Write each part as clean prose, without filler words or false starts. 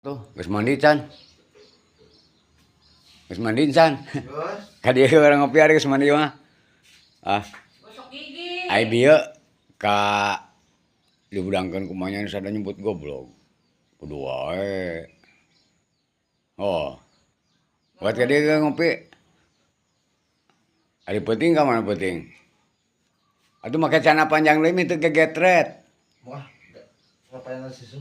Tuh, geus mandi can. Geus mandi can. Terus? Ka dieu orang ngopi ari geus mandi mah. Ah, Gosok gigi. ai dieu ka dibudangkeun kumaha nya sada nyebut goblok. Kudu wae. Oh. Buat ka dieu ngopi. Ari penting ka mana penting? Atuh make celana panjang leuwih teu gegetret. Wah, ngapain susu?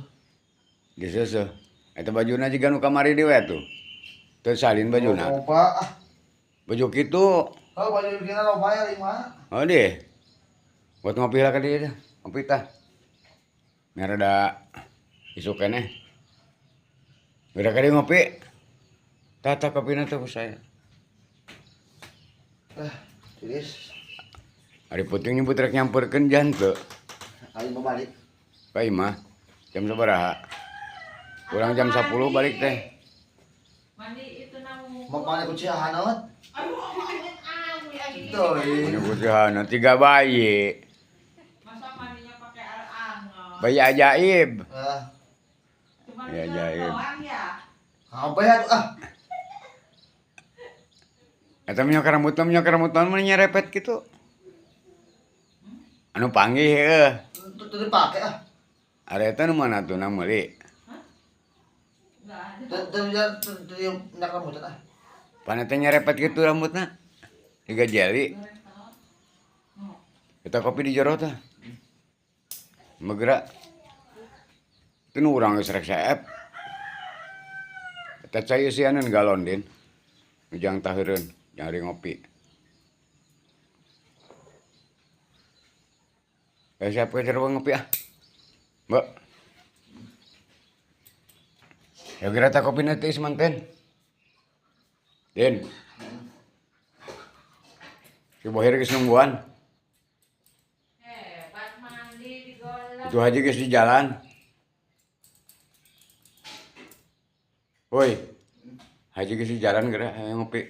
Di seuseum. Eta bajuna jiga nu kamari dewe atuh. Teu salin bajuna. Loba. Baju kitu. Oh, baju kira loba ya 5. Oh deh. Buat ngopi lah ka dieu teh. Ngopi tah. Biar ada isu keneh. Udah ka dieu ngopi. Tata kopina teh ku saya. Tulis. Ari puting nyebut rek nyamperkeun jan teu. Ayo balik. Ka imah. Jam sabaraha? Kurang jam 10 balik teh. Mandi itu namu. Mau mana kunci hanot? Aduh, lagi. Tuh. Ini kucihan 3 bayi. Masa mandinya pakai air anget? Bayi ajaib. Cuma Ya, itu jaim. doang ya. Apa ya tuh Eta menyok rambut mah nyerepet kitu. Anu panggih heuh. Tuh dipakai Are eta nu mana tuh nang meuli? Enggak ada. Tuh nak rambut Pana teh nyerepet kitu rambutna. Tiga jeli. Kita kopi di jero teh. Megera. Itu nu urang geus rek saep. Eta cai sianeun galon din. Ujang taheureun, jang ari ngopi. Siap ke jero ngopi ah. Mbak. Ya kira tak kopi nanti semanten. Din. Si Bohir geus nungguan. Pas mandi di golok. Itu haji geus di jalan. Woi. Haji geus di jalan geura aya ngopi.